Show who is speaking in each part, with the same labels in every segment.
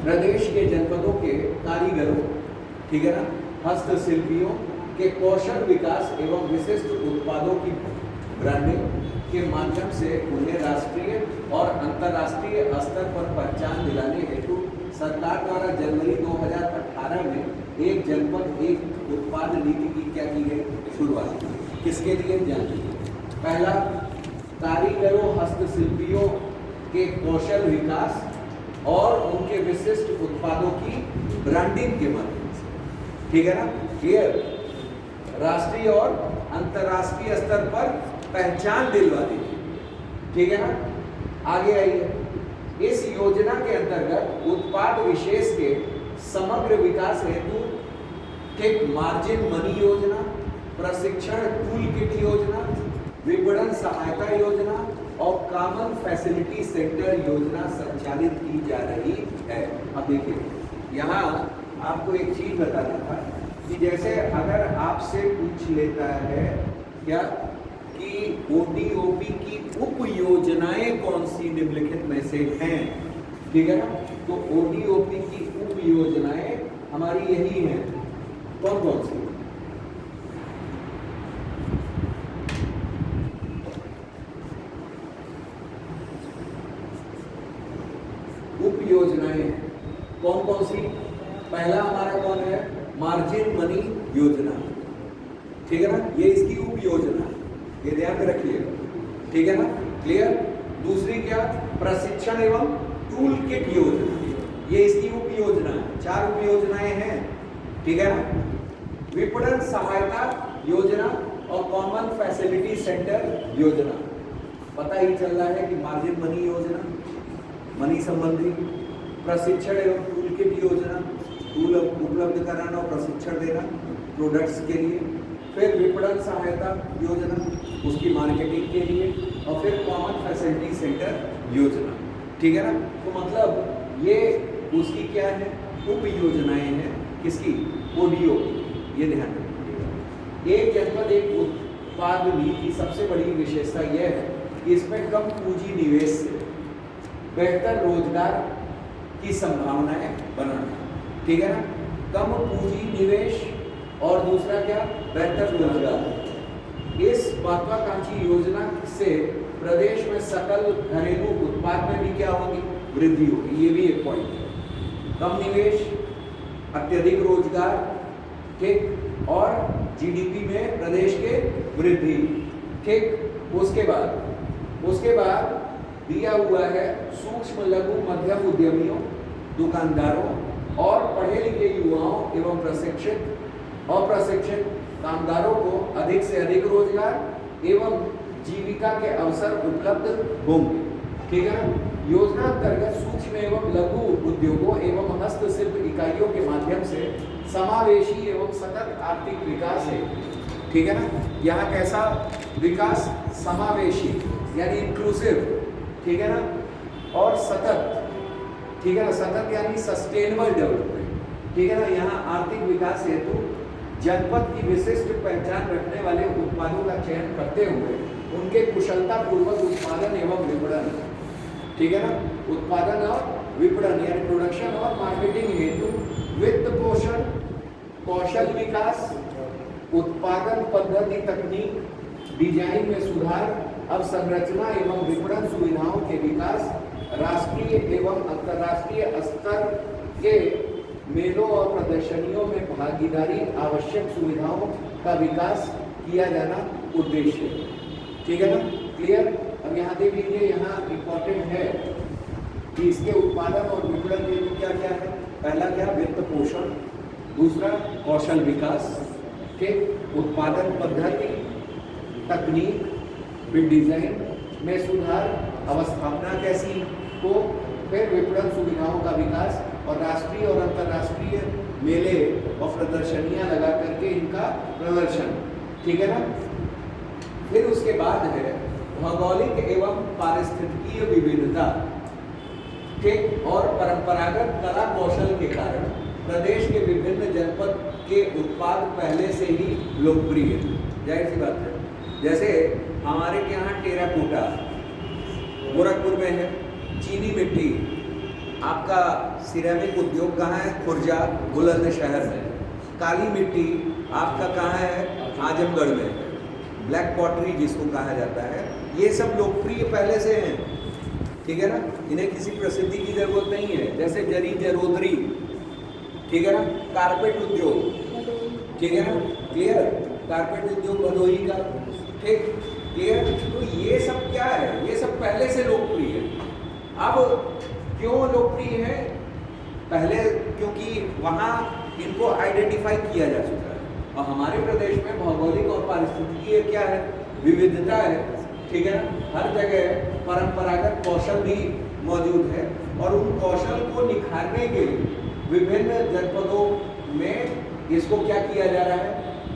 Speaker 1: प्रदेश के जनपदों के कारीगरों, ठीक है ना, हस्तशिल्पियों के कौशल विकास एवं विशिष्ट उत्पादों की ब्रांडिंग के माध्यम से उन्हें राष्ट्रीय और अंतर्राष्ट्रीय स्तर पर पहचान दिलाने हेतु सरकार द्वारा जनवरी 2018 में एक जनपद एक उत्पाद नीति की क्या की गई, शुरुआत की। किसके लिए? जानिए। पहला, कारीगरों हस्तशिल्पियों के कौशल विकास और उनके विशिष्ट उत्पादों की ब्रांडिंग के माध्यम से, ठीक है ना, क्लियर, राष्ट्रीय और अंतर्राष्ट्रीय स्तर पर पहचान दिलवा दी, ठीक है ना। आगे आइए। इस योजना के अंतर्गत उत्पाद विशेष के समग्र विकास हेतु ठीक मार्जिन मनी योजना, प्रशिक्षण टूल किट योजना, विपणन सहायता योजना और कॉमन फैसिलिटी सेंटर योजना संचालित की जा रही है। अब देखिए, यहाँ आपको एक चीज बताना था कि जैसे अगर आपसे पूछ लेता है क्या कि ओडीओपी की उप योजनाएं कौन सी निम्नलिखित में से हैं, ठीक है ना, तो ओडीओपी की उप योजनाएं हमारी यही हैं। कौन कौन सी? उप योजनाएं कौन कौन सी? पहला हमारा कौन है? मार्जिन मनी योजना, ठीक है ना, ये इसकी उप योजना, ये ध्यान में रखिएगा, ठीक है ना, क्लियर। दूसरी क्या? प्रशिक्षण एवं टूल किट योजना, ये इसकी उप योजना है। 4 उप योजनाएं हैं, ठीक है ना। विपणन सहायता योजना और कॉमन फैसिलिटी सेंटर योजना, पता ही चल रहा है कि मार्जिन मनी योजना मनी संबंधी, प्रशिक्षण एवं टूल किट योजना, टूल उपलब्ध कराना और प्रशिक्षण देना प्रोडक्ट्स के लिए, फिर विपणन सहायता योजना उसकी मार्केटिंग के लिए, और फिर कॉमन फैसिलिटी सेंटर योजना, ठीक है ना। तो मतलब ये उसकी क्या है? उप योजनाएं हैं। किसकी? ओडीओ, ये ध्यान रखिएगा। एक जनपद एक उत्पाद नीति सबसे बड़ी विशेषता यह है कि इसमें कम पूंजी निवेश से बेहतर रोजगार की संभावनाएं बनाना, ठीक है ना, कम पूंजी निवेश और दूसरा क्या? बेहतर रोजगार। इस महत्वाकांक्षी योजना से प्रदेश में सकल घरेलू उत्पाद में भी क्या होगी? वृद्धि होगी। ये भी एक पॉइंट है। कम निवेश, अत्यधिक रोजगार, ठीक, और जीडीपी में प्रदेश के वृद्धि, ठीक। उसके बाद दिया हुआ है सूक्ष्म लघु मध्यम उद्यमियों, दुकानदारों और पढ़े लिखे युवाओं एवं अप्रशिक्षित कामगारों को अधिक से अधिक रोजगार एवं जीविका के अवसर उपलब्ध होंगे, ठीक है ना। योजना अंतर्गत सूक्ष्म एवं लघु उद्योगों एवं हस्तशिल्प इकाइयों के माध्यम से समावेशी एवं सतत आर्थिक विकास है, ठीक है ना। यहाँ कैसा विकास? समावेशी यानी इंक्लूसिव, ठीक है ना, और सतत, ठीक है ना, सतत यानी सस्टेनेबल डेवलपमेंट, ठीक है ना। यहाँ आर्थिक विकास हेतु जनपद की विशिष्ट पहचान रखने वाले उत्पादों का चयन करते हुए उनके कुशलता पूर्वक उत्पादन एवं विपणन, ठीक है ना, उत्पादन और विपणन यानी प्रोडक्शन और मार्केटिंग हेतु वित्त पोषण, कौशल विकास, उत्पादन पद्धति तकनीक, डिजाइन में सुधार, अवसंरचना एवं विपणन सुविधाओं के विकास, राष्ट्रीय एवं अंतर्राष्ट्रीय स्तर के मेलों और प्रदर्शनियों में भागीदारी, आवश्यक सुविधाओं का विकास किया जाना उद्देश्य, ठीक है ना, क्लियर। अब यहाँ देख लीजिए, यहाँ इंपॉर्टेंट है कि इसके उत्पादन और विपणन हेतु क्या क्या है। पहला क्या? वित्त पोषण, दूसरा कौशल विकास, ठीक, उत्पादन पद्धति तकनीक, फिर डिजाइन में सुधार, अवस्थापना कैसी हो, फिर विपणन सुविधाओं का विकास और राष्ट्रीय और अंतर्राष्ट्रीय मेले और प्रदर्शनियां लगा करके इनका प्रदर्शन, ठीक है ना। फिर उसके बाद है भौगोलिक एवं पारिस्थितिकीय विविधता, ठीक, और परंपरागत कला कौशल के कारण प्रदेश के विभिन्न जनपद के उत्पाद पहले से ही लोकप्रिय है। जाहिर सी बात है, जैसे हमारे के यहाँ टेराकोटा गोरखपुर में है, चीनी मिट्टी
Speaker 2: आपका सिरेमिक उद्योग कहाँ है? खुर्जा बुलंदशहर में। काली मिट्टी आपका कहाँ है? आजमगढ़ में। ब्लैक पॉटरी जिसको कहा जाता है, ये सब लोकप्रिय पहले से हैं, ठीक है ना, इन्हें किसी प्रसिद्धि की जरूरत नहीं है। जैसे जरी जरोदरी, ठीक है ना, कारपेट उद्योग, ठीक है ना, क्लियर, कारपेट उद्योग भदोही का, ठीक, क्लियर। तो ये सब क्या है? ये सब पहले से लोकप्रिय है। अब क्यों लोकप्रिय है? पहले क्योंकि वहाँ इनको आइडेंटिफाई किया जा चुका है, और हमारे प्रदेश में भौगोलिक और पारिस्थितिकीय क्या है? विविधता है, ठीक है ना, हर जगह परंपरागत कौशल भी मौजूद है, और उन कौशल को निखारने के लिए विभिन्न जनपदों में इसको क्या किया जा रहा है?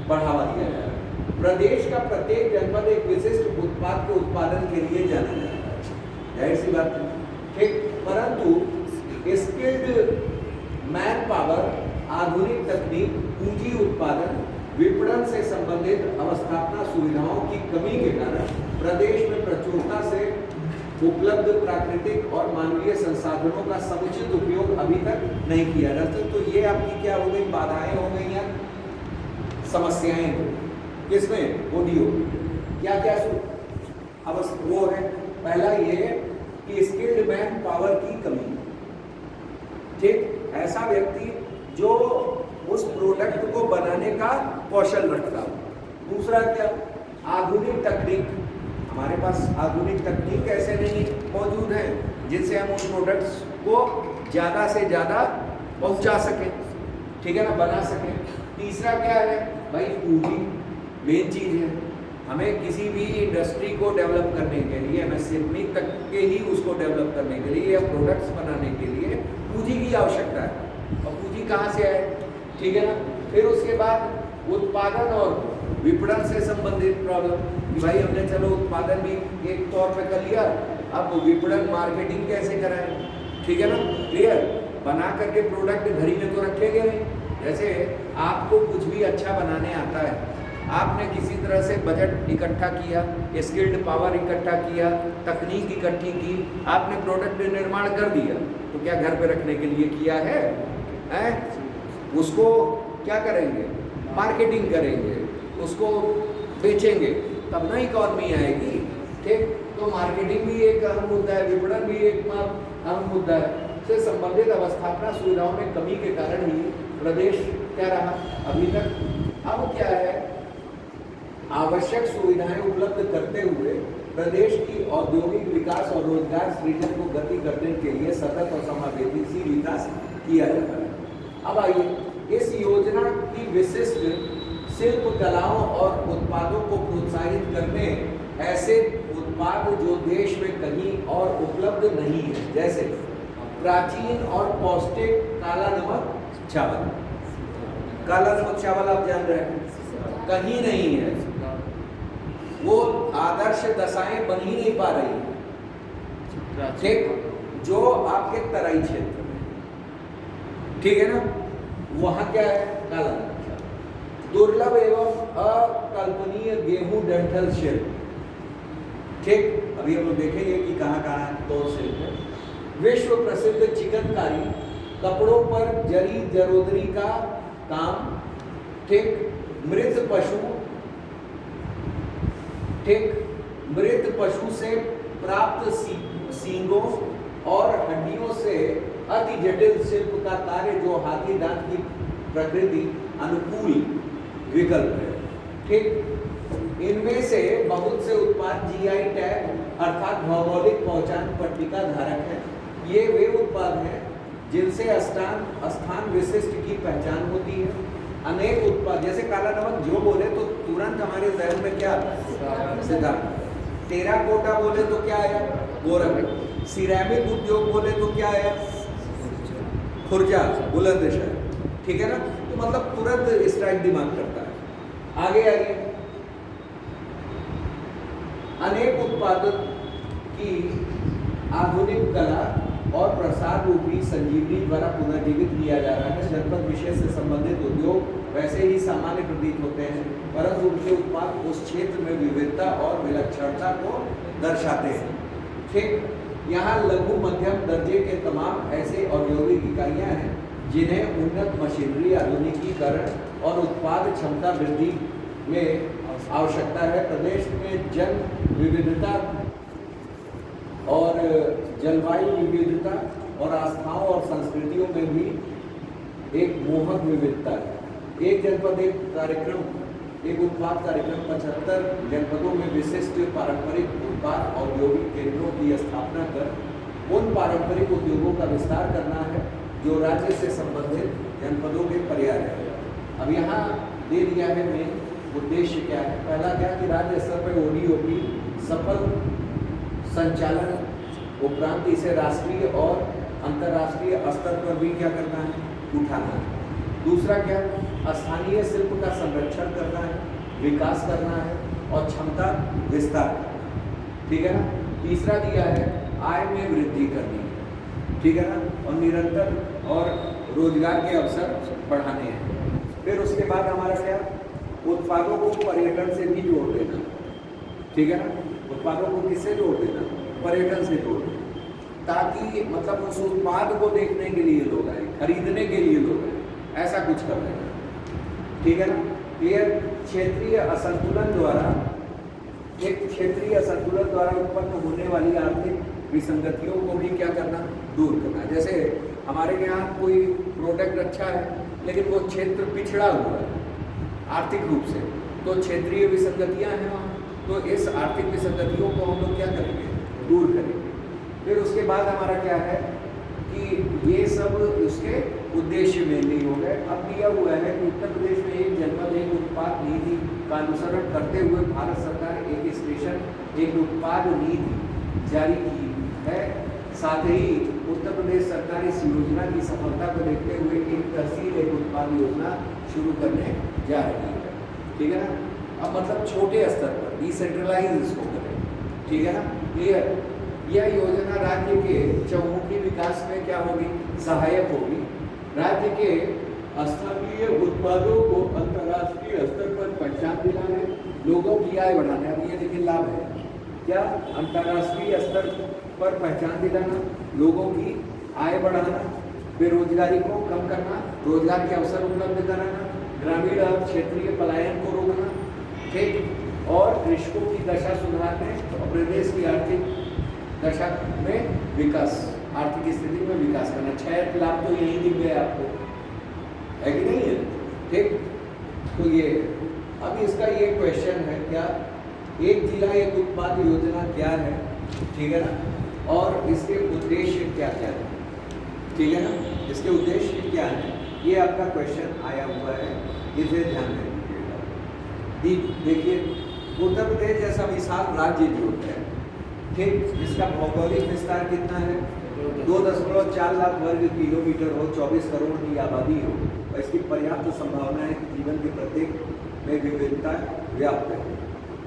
Speaker 2: बढ़ावा दिया जा रहा है। प्रदेश का प्रत्येक जनपद एक विशिष्ट उत्पाद के उत्पादन के लिए जाना जाता है, जाहिर सी बात है, ठीक। परंतु स्किल्ड मैन पावर, आधुनिक तकनीक, पूंजी उत्पादन, विपणन से संबंधित अवस्थापना सुविधाओं की कमी के कारण प्रदेश में प्रचुरता से उपलब्ध प्राकृतिक और मानवीय संसाधनों का समुचित उपयोग अभी तक नहीं किया जाता। तो ये आपकी क्या हो गई? बाधाएं हो गई या समस्याएं हो गई। किसमें? ऑडियो। क्या क्या अब वो है, पहला ये कि स्किल्ड मैन पावर की कमी, ठीक, ऐसा व्यक्ति जो उस प्रोडक्ट को बनाने का कौशल रखता हो। दूसरा क्या? आधुनिक तकनीक, हमारे पास आधुनिक तकनीक ऐसे नहीं मौजूद है जिनसे हम उन प्रोडक्ट्स को ज़्यादा से ज़्यादा पहुंचा सकें, ठीक है ना, बना सकें। तीसरा क्या है भाई? पूंजी मेन चीज़ है। हमें किसी भी इंडस्ट्री को डेवलप करने के लिए, एमएसएमई तक के ही उसको डेवलप करने के लिए या प्रोडक्ट्स बनाने के लिए पूंजी की आवश्यकता है, और पूंजी कहाँ से आए, ठीक है ना। फिर उसके बाद उत्पादन और विपणन से संबंधित प्रॉब्लम कि भाई हमने चलो उत्पादन भी एक तौर पे कर लिया, अब विपणन मार्केटिंग कैसे कराएं, ठीक है ना, क्लियर। बना करके प्रोडक्ट घड़ी में तो रखेंगे नहीं। जैसे आपको कुछ भी अच्छा बनाने आता है, आपने किसी तरह से बजट इकट्ठा किया, स्किल्ड पावर इकट्ठा किया, तकनीक इकट्ठी की, आपने प्रोडक्ट निर्माण कर दिया, तो क्या घर पे रखने के लिए किया है? उसको क्या करेंगे? मार्केटिंग करेंगे, उसको बेचेंगे, तब ना इकॉनमी आएगी, ठीक। तो मार्केटिंग भी एक अहम मुद्दा है, विपणन भी एक अहम मुद्दा है। से संबंधित अवस्थापना सुविधाओं में कमी के कारण ही प्रदेश क्या रहा अभी तक। अब क्या है? आवश्यक सुविधाएं उपलब्ध करते हुए प्रदेश की औद्योगिक विकास और रोजगार सृजन को गति करने के लिए सतत और समावेशी विकास किया जाता है। अब आइए, इस योजना की विशिष्ट शिल्प कलाओं और उत्पादों को प्रोत्साहित करने ऐसे उत्पाद जो देश में कहीं और उपलब्ध नहीं है, जैसे प्राचीन और पौष्टिक काला नमक चावल। काला नमक चावल आप जान रहे हैं, कहीं नहीं है, वो आदर्श दशाएं बन ही नहीं पा रही है, ठीक। जो आपके तराई क्षेत्र में, ठीक है ना, वहां क्या है? काला नमक चावल। दुर्लभ एवं अकल्पनीय गेहूं डंठल शिल्प, ठीक। अभी हम लोग देखेंगे कि कहाँ कहाँ तो शिल्प है। विश्व प्रसिद्ध चिकनकारी, कपड़ों पर जरी जरोदरी का काम, ठीक। मृत पशु, ठीक, मृत पशु से प्राप्त सींगों और हड्डियों से अति जटिल शिल्प का कार्य जो हाथी दांत की प्रकृति अनुकूल विकल्प है, ठीक। इनमें से बहुत से उत्पाद जीआई टैग अर्थात भौगोलिक पहचान पट्टिका धारक है। ये वे उत्पाद हैं जिनसे स्थान विशिष्ट की पहचान होती है। अनेक उत्पाद जैसे काला नमक जो बोले तो तुरंत हमारे जहन में क्या आता है? सिद्धार्थ। टेराकोटा बोले तो क्या आया? गोरखपुर। सिरेमिक उद्योग बोले तो क्या आया? खुर्जा, बुलंदशहर, ठीक है ना। तो मतलब तुरंत स्ट्राइक दिमाग करता है। आगे आइए, अनेक उत्पादन की आधुनिक कला और प्रसार रूपी संजीवनी द्वारा पुनर्जीवित किया जा रहा है। जनपद विशेष से संबंधित उद्योग वैसे ही सामान्य प्रतीत होते हैं, परंतु उनके उत्पाद उस क्षेत्र में विविधता और विलक्षणता को दर्शाते हैं, ठीक।
Speaker 1: यहाँ लघु मध्यम दर्जे के तमाम ऐसे औद्योगिक इकाइयाँ हैं जिन्हें उन्नत मशीनरी, आधुनिकीकरण और उत्पाद क्षमता वृद्धि में आवश्यकता है। प्रदेश में जन विविधता और जलवायु विविधता और आस्थाओं और संस्कृतियों में भी एक मोहक विविधता है। एक जनपद एक कार्यक्रम, एक उत्पाद कार्यक्रम 75 जनपदों में विशिष्ट पारंपरिक उत्पाद औद्योगिक केंद्रों की स्थापना कर उन पारंपरिक उद्योगों का विस्तार करना है जो राज्य से संबंधित जनपदों के पर्याय है। अब यहाँ दे दिया है मेन उद्देश्य क्या है। पहला क्या कि राज्य स्तर पर ODOP सफल संचालन उपरांत इसे राष्ट्रीय और अंतर्राष्ट्रीय स्तर पर भी क्या करना है, उठाना है। दूसरा क्या, स्थानीय शिल्प का संरक्षण करना है, विकास करना है और क्षमता विस्तार, ठीक है ना। तीसरा दिया है आय में वृद्धि करनी है, ठीक है ना, और निरंतर और रोजगार के अवसर बढ़ाने हैं। फिर उसके बाद हमारा क्या, उत्पादों को पर्यटन से भी जोड़ देना, ठीक है ना। उत्पादों को किससे जोड़ देना, पर्यटन से जोड़ देना, ताकि मतलब उस उत्पाद को देखने के लिए लोग आए, खरीदने के लिए लोग आए, ऐसा कुछ कर देना, ठीक है ना। क्लियर। क्षेत्रीय असंतुलन द्वारा उत्पन्न होने वाली आर्थिक विसंगतियों को भी क्या करना, दूर करना। जैसे हमारे यहाँ कोई प्रोडक्ट अच्छा है लेकिन वो क्षेत्र पिछड़ा हुआ है आर्थिक रूप से, तो क्षेत्रीय विसंगतियाँ हैं वहाँ, तो इस आर्थिक विसंगतियों को हम लोग क्या करेंगे, दूर करेंगे। फिर उसके बाद हमारा क्या है कि ये सब उसके उद्देश्य में नहीं हो गए। अब दिया हुआ है कि उत्तर प्रदेश में एक जनपद एक उत्पाद नीति का अनुसरण करते हुए भारत सरकार एक स्टेशन एक उत्पाद नीति जारी की है। साथ ही उत्तर प्रदेश सरकार इस योजना की सफलता को देखते हुए एक तहसील एक उत्पाद योजना शुरू करने जा रही है, ठीक है ना। अब मतलब छोटे स्तर पर डिसेंट्रलाइज इसको करें, ठीक है ना। क्लियर। यह योजना राज्य के चहुमुखी विकास में क्या होगी, सहायक होगी। राज्य के स्थानीय उत्पादों को अंतर्राष्ट्रीय स्तर पर पहचान दिलाने, लोगों की आय बढ़ाने। अब ये देखिए लाभ है क्या, अंतर्राष्ट्रीय स्तर पर पहचान दिलाना, लोगों की आय बढ़ाना, बेरोजगारी को कम करना, रोजगार के अवसर उपलब्ध कराना, ग्रामीण और क्षेत्रीय पलायन को रोकना, ठीक, और कृषकों की दशा सुधारने और प्रदेश की आर्थिक दशा में विकास, आर्थिक स्थिति में विकास करना। 6 लाभ तो यही दिख गए आपको, है कि नहीं है, ठीक। तो ये अब इसका ये क्वेश्चन है क्या, एक जिला एक उत्पाद योजना क्या है, ठीक है ना, और इसके उद्देश्य क्या क्या है, ठीक है ना, इसके उद्देश्य क्या है, ये आपका क्वेश्चन आया हुआ है, इसे ध्यान में रखिएगा। देखिए उत्तर प्रदेश जैसा विशाल राज्य जो है, ठीक, जिसका भौगोलिक विस्तार कितना है, 2.4 लाख वर्ग किलोमीटर हो, 24 करोड़ की आबादी हो, और इसकी पर्याप्त संभावना है कि जीवन के प्रत्येक में विविधता व्याप्त है,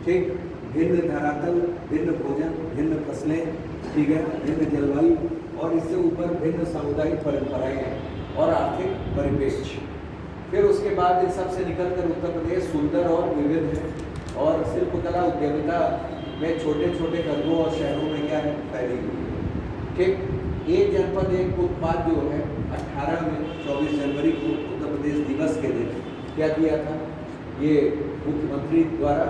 Speaker 1: ठीक। भिन्न धरातल, भिन्न भोजन, भिन्न फसलें, ठीक है, भिन्न जलवायु, और इससे ऊपर भिन्न सामुदायिक परंपराएं और आर्थिक परिपेक्ष। फिर उसके बाद इन सबसे निकलकर उत्तर प्रदेश सुंदर और विविध है, और शिल्पकला उद्यमिता में छोटे छोटे कस्बों और शहरों में क्या है, फैली हुई है, ठीक। एक जनपद एक उत्पाद जो है 18 में 24 जनवरी को उत्तर प्रदेश दिवस के दिन क्या किया था, ये मुख्यमंत्री द्वारा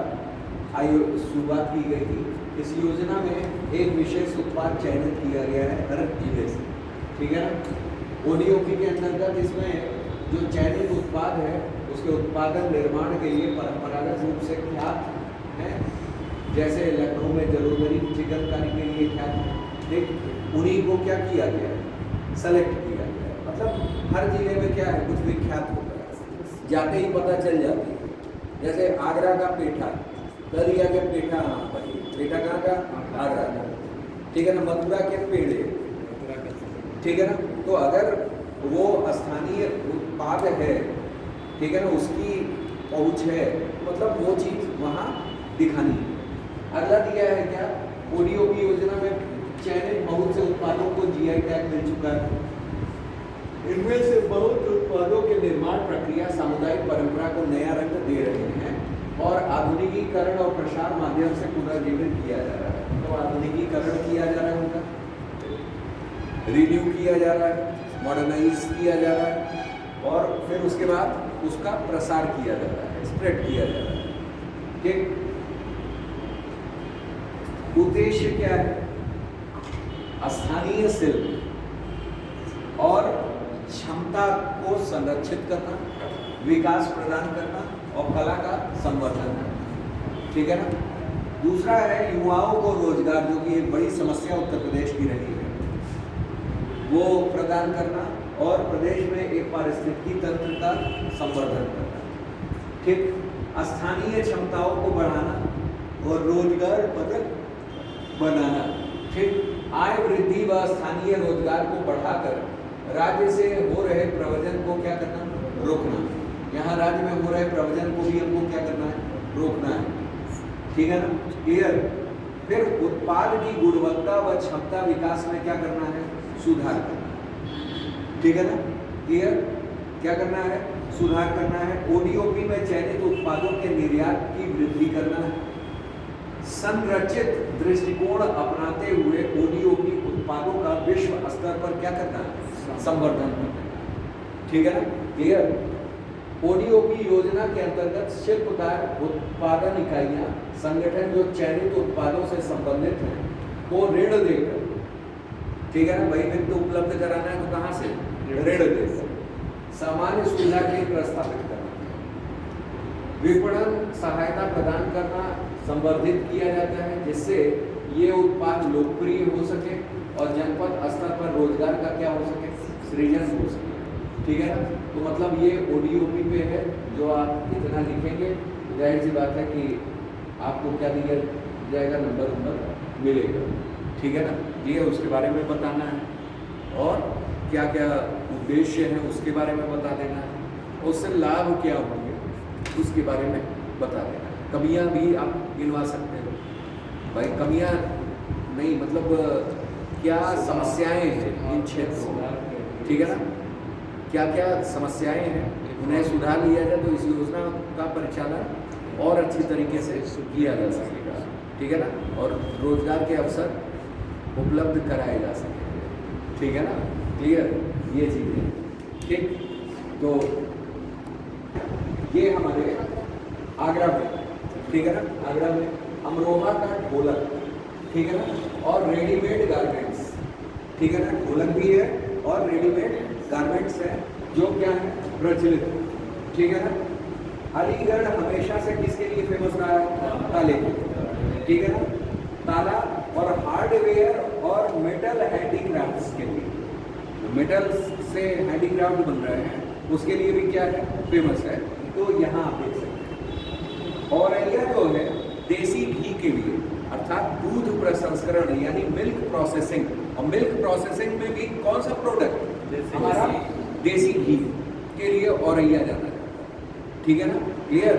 Speaker 1: शुरुआत की गई थी। इस योजना में एक विशेष उत्पाद चयनित किया गया है हर जिले से, ठीक है ना। ODOP के अंतर्गत इसमें जो चयनित उत्पाद है उसके उत्पादन निर्माण के लिए परंपरागत रूप से ख्यात है, जैसे लखनऊ में जरोदरी चिकनकारी के लिए ख्यात है, ठीक। उन्हीं को क्या किया गया है, सेलेक्ट किया गया है। मतलब हर जिले में क्या है, कुछ विख्यात होता है, जाते ही पता चल जाती है। जैसे आगरा का पेठा, कह दिया गया पेठा, हाँ भाई पेठा कहाँ का, आगरा का, ठीक है ना। मथुरा के पेड़े, ठीक है ना। तो अगर वो स्थानीय उत्पाद है, ठीक है ना, उसकी पहुँच है, मतलब वो चीज़ वहाँ दिखानी है। अगला दिया है क्या, ODOP योजना में चयनित बहुत से उत्पादों को GI टैग मिल चुका है। इनमें से बहुत उत्पादों के निर्माण प्रक्रिया सामुदायिक परंपरा को नया रंग दे रहे हैं और आधुनिकीकरण और प्रसार माध्यम से पुनर्जीवित किया जा रहा है। तो आधुनिकीकरण किया जा रहा होगा,
Speaker 2: रिन्यू किया जा रहा है, मॉडर्नाइज किया जा रहा है और फिर उसके बाद उसका प्रसार किया जा रहा है, स्प्रेड किया जा रहा है। ठीक, उद्देश्य क्या है? स्थानीय शिल्प और क्षमता को संरक्षित करना, विकास प्रदान करना और कला का संवर्धन करना। ठीक है ना। दूसरा है युवाओं को रोजगार, जो कि एक बड़ी समस्या उत्तर प्रदेश की रही है, वो प्रदान करना और प्रदेश में एक पारिस्थितिकी तंत्र का संवर्धन करना। ठीक, स्थानीय क्षमताओं को बढ़ाना और रोजगार पदक बनाना। ठीक, आय वृद्धि व स्थानीय रोजगार को बढ़ाकर राज्य से हो रहे प्रव्रजन को क्या करना? रोकना। यहाँ राज्य में हो रहे प्रव्रजन को भी हमको क्या करना है? रोकना है। ठीक है ना, क्लियर। फिर उत्पाद की गुणवत्ता व क्षमता विकास में क्या करना है? सुधार करना। ठीक है ना, क्लियर। क्या करना है? सुधार करना है। ओडीओपी में चयनित उत्पादों के निर्यात की वृद्धि करना है। संरचित दृष्टिकोण अपनाते हुए ओडीओपी उत्पादों का विश्व स्तर पर क्या करना है? संवर्धन करना है। ठीक है ना, क्लियर। ओडीओपी योजना के अंतर्गत शिल्पकार उत्पादन इकाइयां संगठन जो चयनित उत्पादों से संबंधित हैं को ऋण देकर, ठीक है ना, वही वित्त उपलब्ध कराना है तो कहाँ से? ऋण देकर सामान्य सुविधा के प्रस्तावित करना, विपणन सहायता प्रदान करना संवर्धित किया जाता है, जिससे ये उत्पाद लोकप्रिय हो सके और जनपद स्तर पर रोजगार का क्या हो सके? सृजन हो सके। ठीक है ना। तो मतलब ये ओडीओपी पे है, जो आप इतना लिखेंगे जाहिर सी बात है कि आपको क्या दिया जाएगा? नंबर मिलेगा। ठीक है ना, ये उसके बारे में बताना है और क्या क्या उद्देश्य है उसके बारे में बता देना है, उससे लाभ क्या होंगे उसके बारे में बता देना है। कमियां भी आप गिनवा सकते हो भाई, कमियां नहीं मतलब क्या समस्याएं हैं इन क्षेत्रों में। ठीक है ना, क्या क्या समस्याएं हैं उन्हें सुधार लिया जाए तो इस योजना का परिचालन और अच्छी तरीके से किया जा सकेगा। ठीक है ना, और रोजगार के अवसर उपलब्ध कराए जा सकेंगे। ठीक है ना, क्लियर ये चीज़ें। ठीक, तो ये हमारे आगरा में, ठीक है ना, आगरा में अमरोहा का ढोलक, ठीक है ना, और रेडीमेड गारमेंट्स। ठीक है ना, ढोलक भी है और रेडीमेड गारमेंट्स है जो क्या है? प्रचलित। ठीक है ना। अलीगढ़ हमेशा से किसके लिए फेमस रहा है? ताले के। ठीक है ना, ताला और हार्डवेयर और मेटल हैंडीक्राफ्ट्स के लिए, मेटल से हैंडीक्राफ्ट बन रहे हैं उसके लिए भी क्या है? फेमस है। तो यहाँ आप देख सकते हैं। और यह जो है देसी घी के लिए, अर्थात दूध प्रसंस्करण यानी मिल्क प्रोसेसिंग, और मिल्क प्रोसेसिंग में भी कौन सा प्रोडक्ट? हमारा देसी घी के लिए औरैया जाना जाता है। ठीक है ना, क्लियर।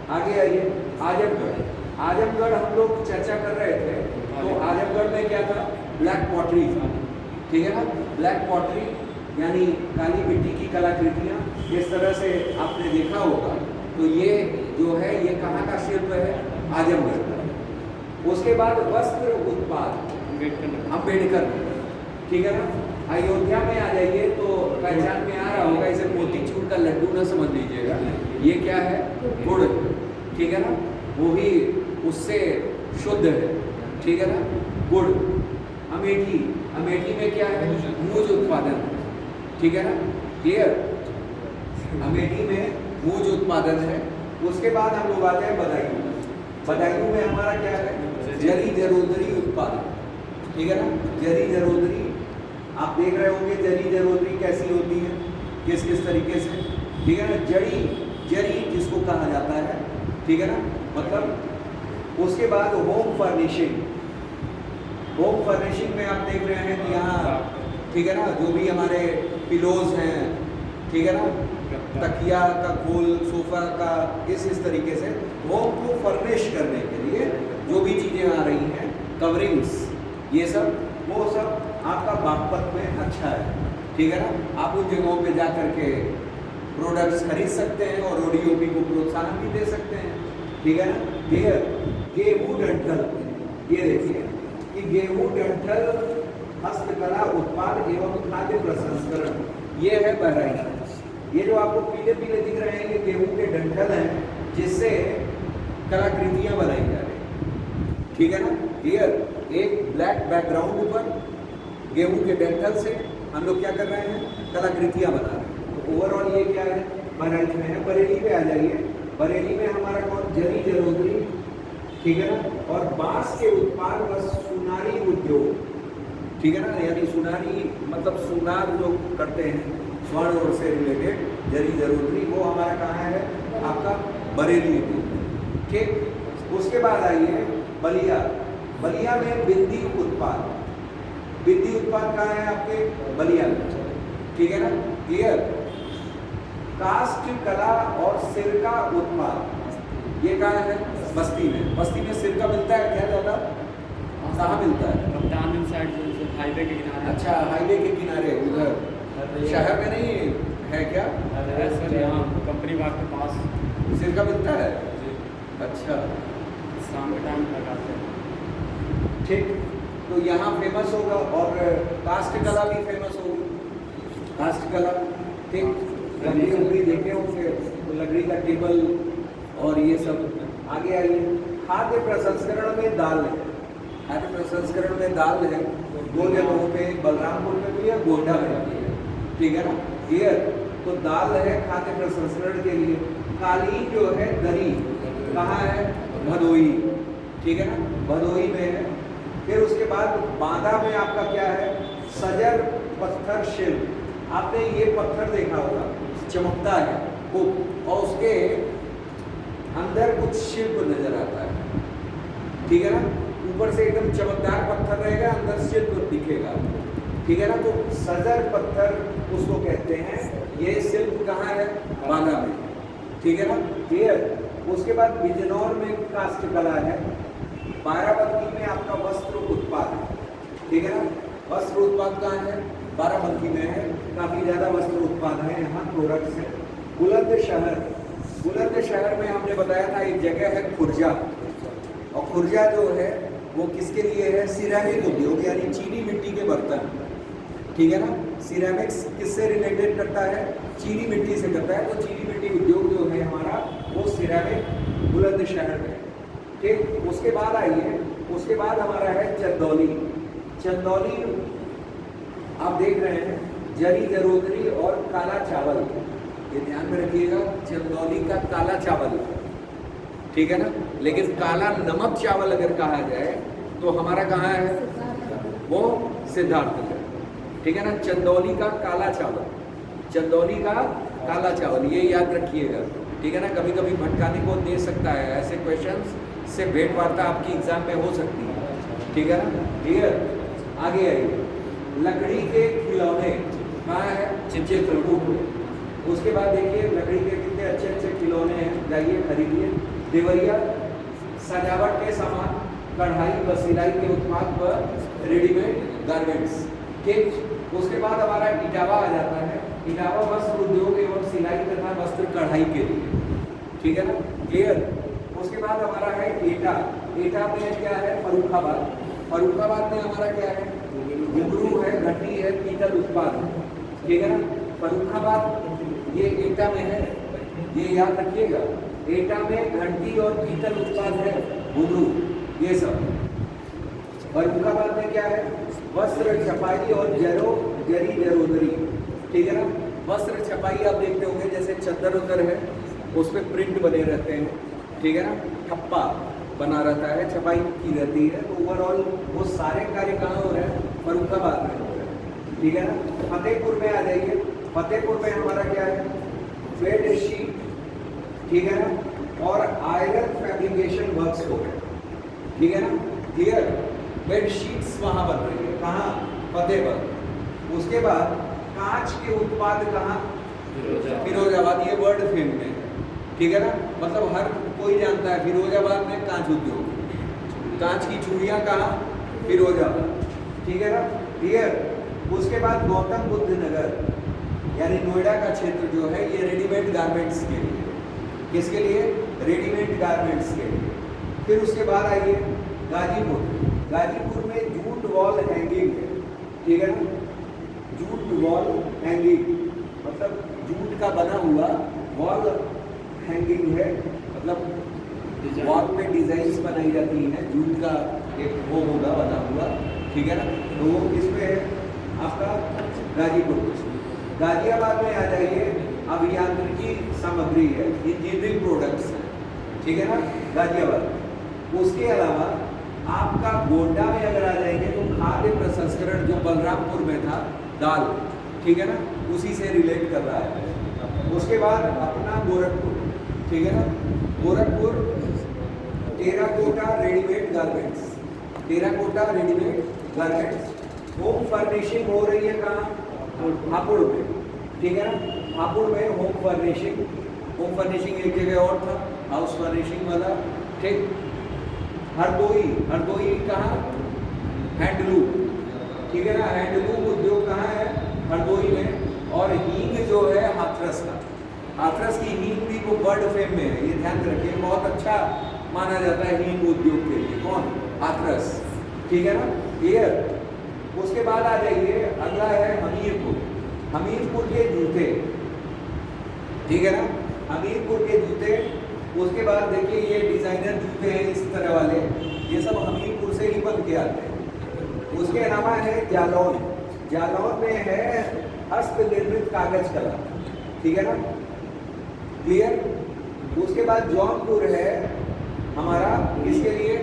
Speaker 2: आगे आइए, आजमगढ़। आजमगढ़ हम लोग चर्चा कर रहे थे, तो आजमगढ़ में क्या था? ब्लैक पॉटरी था। ठीक है ना, ब्लैक पॉटरी यानी काली मिट्टी की कलाकृतियाँ, जिस तरह से आपने देखा होगा, तो ये जो है ये कहाँ का शिल्प है? आजमगढ़ का। उसके बाद वस्त्र उत्पाद अम्बेडकर। ठीक है ना, अयोध्या में आ जाइए तो पहचान में आ रहा होगा, इसे मोतीचूर का लड्डू ना समझ लीजिएगा, ये क्या है? गुड़। ठीक है ना, वो भी उससे शुद्ध है। ठीक है ना, गुड़। अमेठी, अमेठी में क्या है? मूज उत्पादन। ठीक है ना, क्लियर। अमेठी में मूज उत्पादन है। उसके बाद हम लोग आते हैं बदायूं। बदायूं में हमारा क्या है? जरी जरोदरी उत्पादन। ठीक है ना, जरी जरोदरी आप देख रहे होंगे, जरी जरोदरी कैसी होती है, किस किस तरीके से। ठीक है ना, जड़ी जरी जिसको कहा जाता है। ठीक है ना, मतलब उसके बाद होम फर्निशिंग। होम फर्निशिंग में आप देख रहे हैं कि यहाँ, ठीक है ना, जो भी हमारे पिलोज हैं, ठीक है ना, तकिया का खोल, सोफा का, इस तरीके से होम को फर्निश करने के लिए जो भी चीज़ें आ रही हैं, कवरिंग्स, ये सब, वो सब आपका बागपत में अच्छा है। ठीक है ना, आप उन जगहों पे जा करके प्रोडक्ट्स खरीद सकते हैं और ओडीओपी को प्रोत्साहन भी दे सकते हैं। ठीक है ना। गेहूँ डंठल, ये देखिए कि गेहूँ डंठल हस्तकला उत्पाद एवं खाद्य प्रसंस्करण, ये है बहराइच। ये जो आपको पीले पीले दिख रहे हैं, ये गेहूं के डंठल हैं जिससे कलाकृतियां बनाई जा रही हैं, ठीक है ना। क्लियर। एक ब्लैक बैकग्राउंड पर गेहूं के डंठल से हम लोग क्या कर रहे हैं, कलाकृतियां बना रहे हैं। तो ओवरऑल ये क्या है, बहराइच में है। बरेली पे आ जाइए। बरेली में हमारा कौन, जरी जरोदरी, ठीक है ना, और बांस के उत्पाद व सुनारी उद्योग, ठीक है ना, यानी सुनारी मतलब सुनार जो करते हैं स्वर्ण और से रिलेटेड, जरी जरोदरी, वो हमारा कहाँ है, आपका बरेली में, ठीक। उसके बाद आइए बलिया। बलिया में बिंदी उत्पाद, बिंदी उत्पाद कहाँ है आपके, बलिया में, ठीक है ना। क्लियर। काष्ठ कला और सिरका उत्पाद, ये कहाँ है, बस्ती में। बस्ती में सिरका मिलता है क्या ज़्यादा, कहाँ मिलता है,
Speaker 3: कप्तान साइड जो हाईवे के किनारे।
Speaker 2: अच्छा, हाईवे के किनारे उधर, शहर में नहीं है क्या,
Speaker 3: है सर, यहाँ कंपनी बाग के पास
Speaker 2: सिरका मिलता है।
Speaker 3: जी,
Speaker 2: अच्छा,
Speaker 3: शाम के टाइम लगाते हैं।
Speaker 2: ठीक। तो यहाँ फेमस होगा और काष्ठ कला भी फेमस होगी, काष्ठ कला, ठीक। लकड़ी उकड़ी देखे होंगे, तो लकड़ी का टेबल और ये सब। आगे आइए, खाद्य प्रसंस्करण में दाल है। खाद्य प्रसंस्करण में दाल है, दो जगहों पे, बलरामपुर में भी है, गोंडा में भी है, ठीक है ना। क्लियर। तो दाल है खाद्य प्रसंस्करण के लिए। कालीन जो है, दरी कहाँ है, भदोई, ठीक है ना, भदोई में है। फिर उसके बाद बांदा में आपका क्या है, सजर पत्थर शिल्प। आपने ये पत्थर देखा होगा, चमकता है खूब, और उसके अंदर कुछ शिल्प नजर आता है, ठीक है ना। ऊपर से एकदम चमकदार पत्थर रहेगा, अंदर शिल्प दिखेगा, ठीक है ना। तो सजर पत्थर उसको कहते हैं। ये शिल्प कहाँ है, बांदा में, ठीक है ना। क्लियर। उसके बाद बिजनौर में काष्ठ कला है। बाराबंकी में आपका वस्त्र उत्पाद है, ठीक है ना। वस्त्र उत्पाद कहाँ है, बाराबंकी में है। काफ़ी ज़्यादा वस्त्र उत्पाद है यहाँ, प्रोडक्ट्स है। बुलंदशहर, बुलंदशहर में हमने बताया था एक जगह है खुर्जा, और खुर्जा जो है वो किसके लिए है, सिरेमिक उद्योग, यानी चीनी मिट्टी के बर्तन, ठीक है ना। सिरेमिक्स किससे रिलेटेड करता है, चीनी मिट्टी से करता है। तो चीनी मिट्टी उद्योग जो है हमारा, वो सिरेमिक बुलंदशहर में, ठीक। उसके बाद आइए, उसके बाद हमारा है चंदौली। चंदौली आप देख रहे हैं, जरी जरोदरी और काला चावल, ये ध्यान में रखिएगा, चंदौली का काला चावल, ठीक है ना। लेकिन काला नमक चावल अगर कहा जाए तो हमारा कहाँ है, वो सिद्धार्थ है, ठीक है ना। चंदौली का काला चावल, चंदौली का काला चावल, ये याद रखिएगा, ठीक है ना। कभी कभी भटकाने को दे सकता है, ऐसे क्वेश्चंस से भेंट वार्ता आपकी एग्जाम में हो सकती है, ठीक है ना। क्लियर। आगे आइए, लकड़ी के खिलौने कहाँ है, चित्रकूट में। उसके बाद देखिए लकड़ी के कितने अच्छे अच्छे खिलौने हैं, जाइए खरीदिए। देवरिया, सजावट के सामान, कढ़ाई व सिलाई के उत्पाद पर रेडीमेड गारमेंट्स, ठीक। उसके बाद हमारा इटावा आ जाता है। इटावा वस्त्र उद्योग एवं सिलाई तथा वस्त्र कढ़ाई के लिए, ठीक है ना। क्लियर। उसके बाद हमारा है एटा। एटा में क्या है, फर्रुखाबाद। फर्रुखाबाद में हमारा क्या है, घुंघरू है, घंटी है, पीतल उत्पाद है, ठीक है ना। फर्रुखाबाद ये एटा में है, ये याद रखिएगा। एटा में घंटी और पीतल उत्पाद है, घुंघरू, ये सब। फर्रुखाबाद में क्या है, वस्त्र छपाई और जरी जरोदरी, ठीक है ना। वस्त्र छपाई आप देखते होंगे, जैसे चद्दर उद्दर है, उस पर प्रिंट बने रहते हैं, ठीक है ना। ठप्पा बना रहता है, छपाई की रहती है। तो ओवरऑल वो सारे कार्य कहाँ हो रहे हैं, फर्रुखाबाद में हो रहे हैं, ठीक है ना। फतेहपुर में आ जाइए। फतेहपुर में हमारा क्या है, बेड शीट, ठीक है ना, और आयरन फैब्रिकेशन वर्क्स हो गए, ठीक है ना। क्लियर। बेड शीट्स वहाँ बन रही है, कहाँ, फतेहपुर। उसके बाद कांच के उत्पाद कहाँ, फिरोजाबाद, ये वर्ल्ड फेम में, ठीक है ना। मतलब हर कोई जानता है फिरोजाबाद में कांच उद्योग, कांच की चूड़ियाँ कहाँ, फिरोजाबाद, ठीक है ना। क्लियर। उसके बाद गौतम बुद्ध नगर यानी नोएडा का क्षेत्र जो है, ये रेडीमेड गारमेंट्स के लिए, किसके लिए, रेडीमेड गारमेंट्स के लिए। फिर उसके बाद आइए गाजीपुर। गाजीपुर में जूट वॉल हैंगिंग है, ठीक है ना। जूट वॉल हैंगिंग मतलब जूट का बना हुआ वॉल हैंगिंग है, मतलब वॉल पे डिजाइन्स बनाई जाती हैं, जूट का एक वो होगा बना हुआ, ठीक है ना। तो वो किस पे है आपका गाजीपुर। गाजियाबाद में आ जाइए, अभियांत्रिकी सामग्री है, इंजीनियरिंग प्रोडक्ट्स हैं, ठीक है ना, गाजियाबाद। उसके अलावा आपका गोंडा में अगर आ जाएंगे तो खाद्य प्रसंस्करण जो बलरामपुर में था, दाल, ठीक है ना, उसी से रिलेट कर रहा है। उसके बाद अपना गोरखपुर, ठीक है ना, Gorakhpur terracotta readymade garments, terracotta readymade garments. Home furnishing हो रही है कहाँ? हापुड़ में, ठीक है ना, हापुड़ में होम फर्निशिंग एक जगह और था, हाउस फर्निशिंग वाला, ठीक। हरदोई कहाँ? हैंडलूम, ठीक है ना, हैंडलूम उद्योग कहाँ है? हरदोई में। और हींग जो है हाथरस का, हाथरस की हींग भी वो वर्ल्ड फेम में है, ये ध्यान रखिए, बहुत अच्छा माना जाता है हींग उद्योग के लिए। कौन? हाथरस, ठीक है ना, क्लियर। उसके बाद आ जाइए, अगला है हमीरपुर, हमीरपुर के जूते, ठीक है ना, हमीरपुर के जूते। उसके बाद देखिए ये डिजाइनर जूते हैं इस तरह वाले, ये सब हमीरपुर से ही बन के आते हैं। उसके अलावा है जालौन, जालौन में है हस्त निर्मित कागज कला, ठीक है ना, क्लियर। उसके बाद जौनपुर है हमारा इसके लिए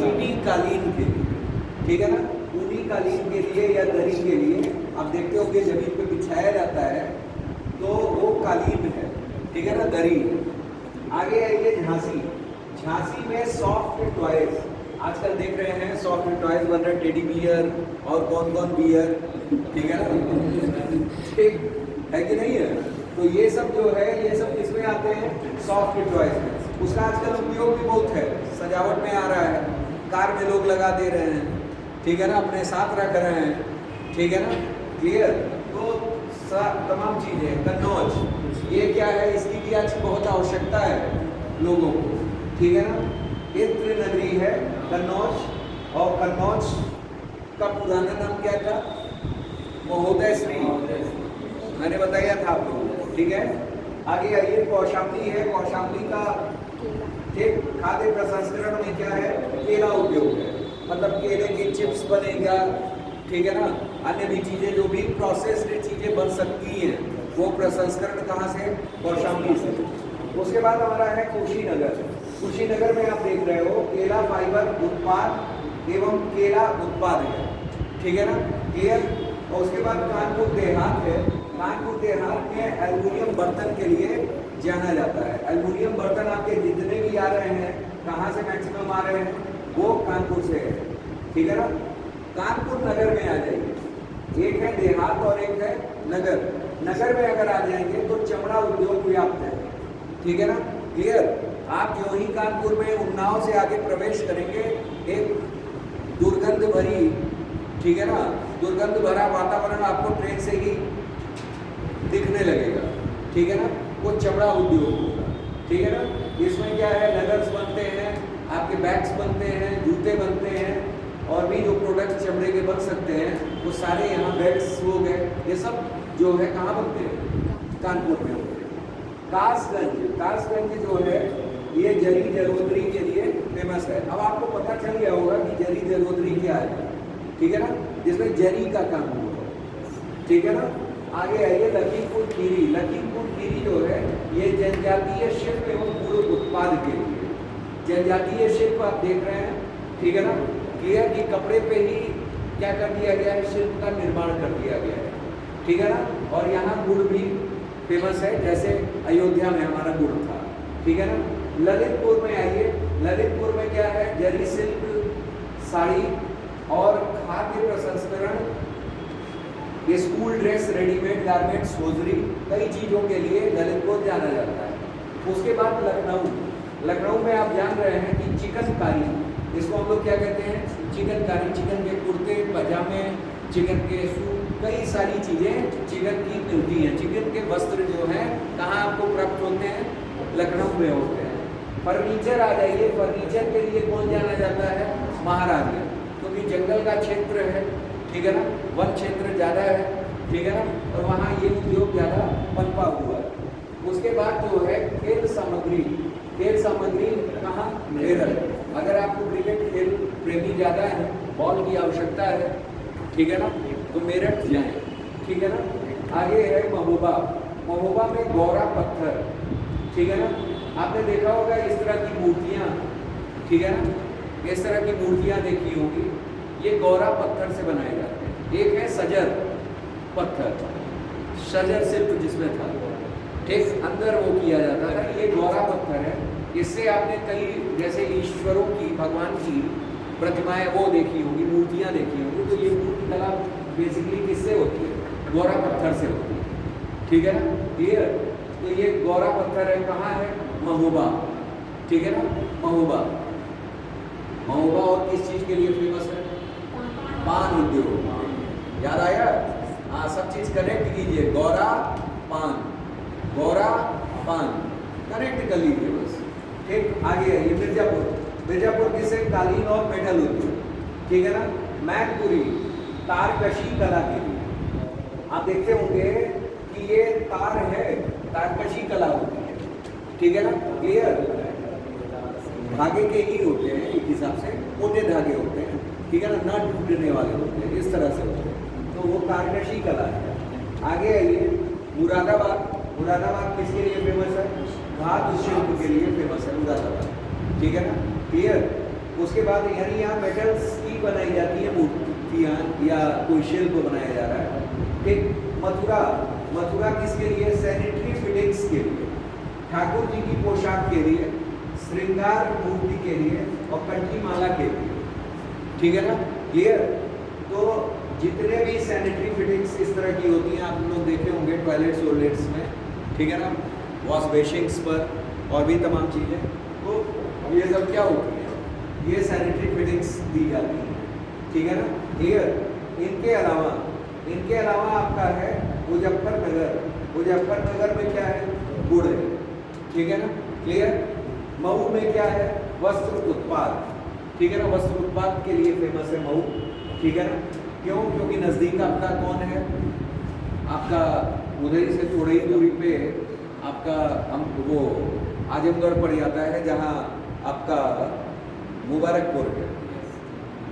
Speaker 2: ऊनी कालीन के लिए, ठीक है ना, ऊनी कालीन के लिए या दरी के लिए। आप देखते हो कि जमीन पे बिछाया जाता है तो वो कालीन है, ठीक है ना, दरी। आगे आइए झांसी, झांसी में सॉफ्ट टॉयज, आजकल देख रहे हैं सॉफ्ट टॉयज बन रहे, टेडी बियर और कौन कौन बियर, ठीक है ना, ठीक है कि नहीं है। तो ये सब जो है ये सब किसमें आते हैं? सॉफ्ट टॉयज में। उसका आजकल उपयोग भी बहुत है, सजावट में आ रहा है, कार में लोग लगा दे रहे हैं, ठीक है ना, अपने साथ रख रहे हैं, ठीक है ना, क्लियर। तो तमाम चीज़ें। कन्नौज, ये क्या है? इसकी भी आज बहुत आवश्यकता है लोगों को, ठीक है ना, इत्र नगरी है कन्नौज। और कन्नौज का पुराना नाम क्या था? महोदय श्री, मैंने बताया था आप लोगों को, ठीक है। आगे आइए, कौशाम्बी है, कौशाम्बी का ठीक खाद्य प्रसंस्करण में क्या है? केला उद्योग है, मतलब केले की चिप्स बनेगा, ठीक है ना, अन्य भी चीज़ें जो भी प्रोसेस्ड चीज़ें बन सकती हैं वो प्रसंस्करण कहाँ से? कौशाम्बी से। उसके बाद हमारा है कुशीनगर, कुशीनगर में आप देख रहे हो केला फाइबर उत्पाद एवं केला उत्पाद है, ठीक है ना, क्लियर। और उसके बाद कानपुर देहात है, कानपुर देहात में एल्युमिनियम बर्तन के लिए जाना जाता है। एल्युमिनियम बर्तन आपके जितने भी आ रहे हैं, कहाँ से मैक्सिमम आ रहे हैं? वो कानपुर से है, ठीक है ना। कानपुर नगर में आ जाइए, एक है देहात और एक है नगर। नगर में अगर आ जाएंगे तो चमड़ा उद्योग व्याप्त है, ठीक है ना, क्लियर। आप जो ही कानपुर में उन्नाव से आगे प्रवेश करेंगे, एक दुर्गंध भरी, ठीक है ना, दुर्गंध भरा वातावरण आपको ट्रेन से ही दिखने लगेगा, ठीक है ना, वो चमड़ा उद्योग होगा, ठीक है ना। इसमें क्या है? लेदर्स बनते हैं, आपके बैग्स बनते हैं, जूते बनते हैं, और भी जो प्रोडक्ट्स चमड़े के बन सकते हैं वो सारे यहाँ बेल्ट्स हो गए, ये सब जो है कहाँ बनते हैं? कानपुर में होते हैं। कासगंज, कासगंज जो है ये जरी जरोदरी के लिए फेमस है। अब आपको पता चल गया होगा कि जरी जरोदरी क्या है, ठीक है ना, जिसमें जरी का काम हुआ, ठीक है ना। आगे आइए, लखीमपुर खीरी, लखीमपुर खीरी जो है ये जनजातीय शिल्प एवं गुड़ उत्पाद के लिए, जनजातीय शिल्प आप देख रहे हैं, ठीक है ना, क्लियर, कि कपड़े पे ही क्या कर दिया गया है? शिल्प का निर्माण कर दिया गया है, ठीक है ना। और यहाँ गुड़ भी फेमस है, जैसे अयोध्या में हमारा गुड़ था, ठीक है ना। ललितपुर में आइए, ललितपुर में क्या है? जरी शिल्प, साड़ी और खाद्य प्रसंस्करण, ये school dress, readymade garments, hosiery, कई चीज़ों के लिए ललितपुर जाना जाता है। उसके बाद लखनऊ, लखनऊ में आप जान रहे हैं कि चिकनकारी, इसको हम लोग क्या कहते हैं? चिकनकारी, चिकन के कुर्ते पजामे, चिकन के सूट, कई सारी चीज़ें चिकन की मिलती हैं। चिकन के वस्त्र जो हैं कहाँ आपको प्राप्त होते हैं? लखनऊ में होते हैं। फर्नीचर आ जाइए, फर्नीचर के लिए कौन जाना जाता है? महाराजा, क्योंकि जंगल का क्षेत्र है,
Speaker 1: ठीक है ना, वन क्षेत्र ज़्यादा है, ठीक है ना, और वहाँ ये उद्योग ज़्यादा पनपा हुआ है। उसके बाद जो है खेल सामग्री कहाँ? केरल। अगर आपको क्रिकेट खेल प्रेमी ज़्यादा है, बॉल की आवश्यकता है, ठीक है ना, तो मेरठ जाएं, ठीक है ना। आगे है महोबा में गौरा पत्थर, ठीक है ना। आपने देखा होगा इस तरह की मूर्तियाँ, ठीक है ना, इस तरह की मूर्तियाँ देखी होगी, ये गौरा पत्थर से बनाए जाते हैं। एक है सजर पत्थर, सजर शिल्प जिसमें था, ठीक, अंदर वो किया जाता था, ये गौरा पत्थर है। इससे आपने कई जैसे ईश्वरों की, भगवान की प्रतिमाएं वो देखी होगी, मूर्तियाँ देखी होंगी। तो ये मूर्ति कला बेसिकली किससे होती है? गौरा पत्थर से होती है, ठीक है ना, क्लियर। तो ये गौरा पत्थर है, कहाँ है? महोबा, ठीक है ना, महोबा और किस चीज़ के लिए फेमस है? पान उद्योग। याद आया? हाँ, सब चीज़ कनेक्ट कीजिए, गौरा पान कनेक्ट कर लीजिए बस, ठीक। आगे है ये मिर्जापुर किसे? कालीन और मेटल उद्योग, ठीक है ना। मैनपुरी तारकशी कला के लिए। आप देखते होंगे कि ये तार है, तारकशी कला होती है, ठीक है ना, क्लियर। धागे के ही होते हैं, एक हिसाब से मोटे धागे होते हैं, ठीक है ना, न टूटने वाले होते हैं, इस तरह से होते हैं, तो वो तारकशी कला है। आगे आइए, मुरादाबाद किसके लिए फेमस है? धातु शिल्प के लिए फेमस है मुरादाबाद, ठीक है ना, क्लियर। उसके बाद यानी यहाँ मेटल्स की बनाई जाती है मूर्तियाँ या कोई शिल्प बनाया जा रहा है, ठीक। मथुरा किसके लिए? सैनिटरी फिटिंग्स के लिए, ठाकुर जी की पोशाक के लिए, श्रृंगार मूर्ति के लिए और कंठी माला के लिए, ठीक है ना, क्लियर। तो जितने भी सैनिटरी फिटिंग्स इस तरह की होती हैं, आप लोग देखे होंगे टॉयलेट्स वॉयलेट्स में, ठीक है ना, वॉश बेसिंग्स पर और भी तमाम चीज़ें, तो ये सब क्या होती है? ये सैनिटरी फिटिंग्स दी जाती हैं, ठीक है ना, क्लियर। इनके अलावा आपका है मुजफ्फरनगर में क्या है? गुड़ है, ठीक है ना, क्लियर। मऊ में क्या है? वस्त्र उत्पाद, ठीक है ना, वस्त्र उत्पाद के लिए फेमस है मऊ, ठीक है ना। क्यों? क्योंकि नज़दीक आपका कौन है? आपका उधर से थोड़ी ही दूरी पे आपका वो आजमगढ़ पड़ जाता है, जहाँ आपका मुबारकपुर है,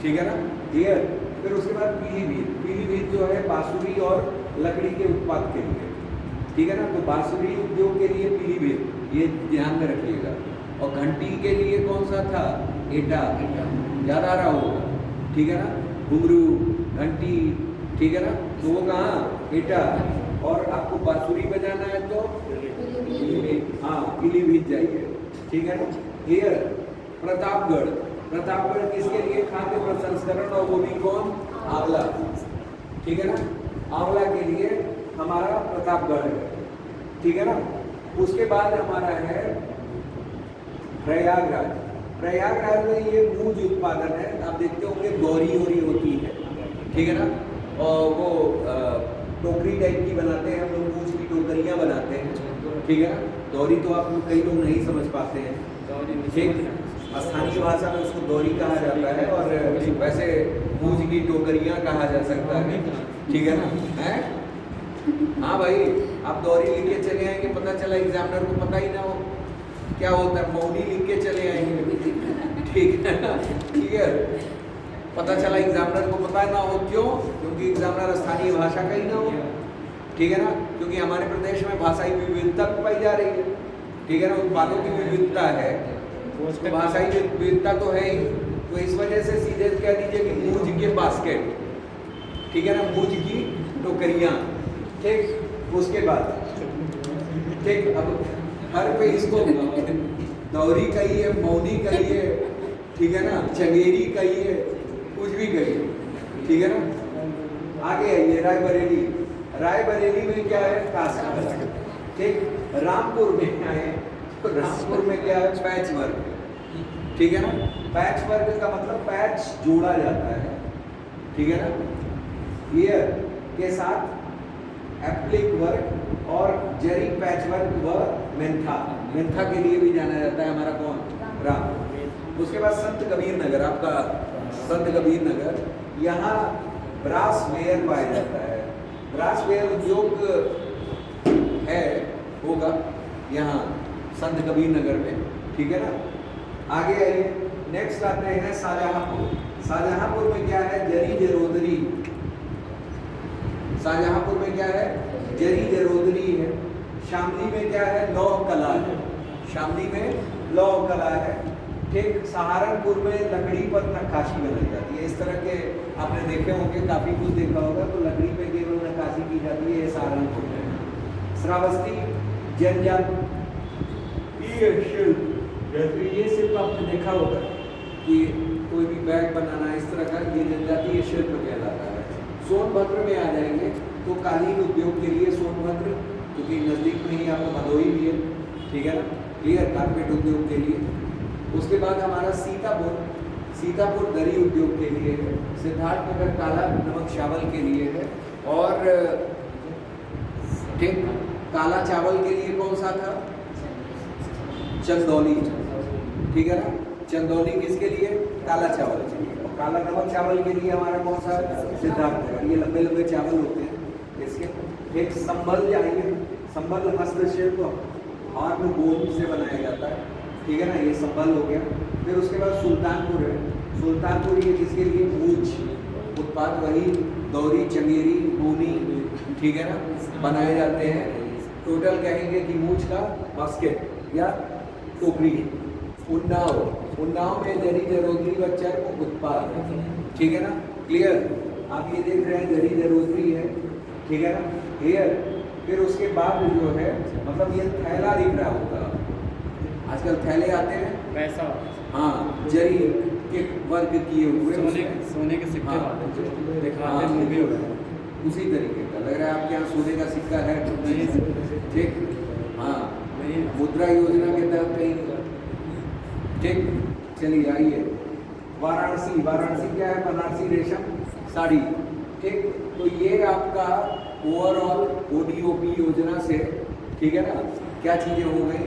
Speaker 1: ठीक है ना, क्लियर। फिर उसके बाद पीलीभीत जो है बांसुरी और लकड़ी के उत्पाद के लिए, ठीक है ना। तो बांसुरी उद्योग के लिए पीलीभीत, ये ध्यान में रखिएगा। और घंटी के लिए कौन सा था? एटा, याद आ रहा होगा, ठीक है ना, घुंघरू, घंटी, ठीक है ना, तो वो कहाँ? एटा। और आपको बांसुरी बजाना है तो पीलीभीत जाइए, ठीक है ना, क्लियर। प्रतापगढ़ किसके लिए? खाद्य प्रसंस्करण, और वो भी कौन? आंवला, ठीक है ना, आंवला के लिए हमारा प्रतापगढ़ है, ठीक है ना। उसके बाद हमारा है प्रयागराज में ये मूंज उत्पादन है। आप देखते होंगे गौरी होती है, ठीक है ना, और वो टोकरी टाइप की बनाते हैं हम लोग, मूंज की टोकरियाँ बनाते हैं, ठीक है ना। दौरी तो आप लोग कई लोग नहीं समझ पाते हैं, ठीक। स्थानीय भाषा में उसको दौरी कहा जाता है, और वैसे मूंज की टोकरियाँ कहा जा सकता है, ठीक है ना, है। हाँ भाई, आप दौरी लिख के चले आएंगे, पता चला एग्जामिनर को पता ही ना हो क्या होता है, मौनी लिख के चले आएंगे, ठीक है ना, क्लियर। पता चला एग्जामिनर को पता ना हो, क्यों? क्योंकि एग्जामिनर स्थानीय भाषा का ही ना हो, ठीक है ना, क्योंकि हमारे प्रदेश में भाषाई विविधता पाई जा रही है, ठीक है ना, उत्पादों की विविधता है, तो भाषाई विविधता तो है ही। तो इस वजह से सीधे कह दीजिए कि मूंज के बास्केट, ठीक है ना, मूंज की टोकरियाँ, ठीक। उसके बाद, ठीक, अब हर पे इसको दौरी कहिए, मौनी कहिए, ठीक है ना, चंगेरी कहिए, कुछ भी कहिए, ठीक है ना। आगे आइए, रायबरेली में क्या है? कास्ट, ठीक। रामपुर में क्या है? तो रामपुर में क्या है? पैच वर्क, ठीक है ना। पैच वर्क का मतलब पैच जोड़ा जाता है, ठीक है ना, क्लियर, के साथ एप्लिक वर्क और जरी पैच वर्क व मेंथा के लिए भी जाना जाता है हमारा कौन? राम। उसके बाद संत कबीर नगर, आपका संत कबीर नगर, यहाँ
Speaker 2: ब्रास वेयर पाया जाता है। ब्रास वेयर उद्योग है होगा यहाँ संत कबीर नगर में, ठीक है ना। आगे आइए, नेक्स्ट आते हैं शाहजहांपुर। शाहजहांपुर में क्या है? जरी जरोदरी। शाहजहांपुर में क्या है? जरी जरोदरी है। शामली में क्या है? लौह कला है। शामली में लौह कला है। ठीक, सहारनपुर में लकड़ी पर नक्काशी बनाई जाती है। इस तरह के आपने देखे होंगे, काफी कुछ देखा होगा, तो लकड़ी पे केवल नक्काशी की जाती है, ये सहारनपुर में। श्रावस्ती जनजातीय शिल्प, जैसे ये शिल्प आपने देखा होगा कि कोई भी बैग बनाना इस तरह का, ये जनजातीय शिल्प कहलाता है। सोनभद्र में आ जाएंगे तो कालीन उद्योग के लिए सोनभद्र, क्योंकि नज़दीक में ही आपको भदोही भी है, ठीक है ना, क्लियर, कारपेट उद्योग के लिए। उसके बाद हमारा सीतापुर दरी उद्योग के लिए है। सिद्धार्थनगर काला नमक चावल के लिए है। और ठीक, काला चावल के लिए कौन सा था? चंदौली, ठीक है ना। चंदौली किसके लिए? काला चावल के लिए। और काला नमक चावल के लिए हमारा कौन सा? सिद्धार्थनगर। ये लंबे लंबे चावल होते हैं इसके। एक संभल जाइए, संभल हस्तशिल्प हार्ड बोन से बनाया जाता है, ठीक है ना, ये संभल हो गया। फिर उसके बाद सुल्तानपुर है। सुल्तानपुर ये किसके लिए? मूछ उत्पाद, वही दौरी, चंगेरी, बोनी, ठीक है ना, बनाए जाते हैं। टोटल कहेंगे कि मूछ का बास्केट या टोकरी। उन्नाव में जरी जरोदरी व चर्म उत्पाद, ठीक है ना, क्लियर। आप ये देख रहे हैं जरी जरोदरी है, ठीक है ना, क्लियर। फिर उसके बाद जो है, मतलब ये थैला दिख रहा होगा, आजकल थैले आते हैं,
Speaker 3: पैसा,
Speaker 2: हाँ, जरी के वर्क किए हुए,
Speaker 3: सोने के सिक्के वाले दिखाते मूवी हो गए,
Speaker 2: उसी तरीके का लग रहा है। आपके यहाँ सोने का सिक्का है?
Speaker 3: नहीं,
Speaker 2: ठीक, हाँ,
Speaker 3: नहीं,
Speaker 2: मुद्रा योजना के तहत कहीं, ठीक। चलिए आइए, वाराणसी। वाराणसी क्या है? बनारसी रेशम साड़ी, ठीक। तो ये आपका ओवरऑल ODOP योजना से, ठीक है ना, क्या चीज़ें हो गई?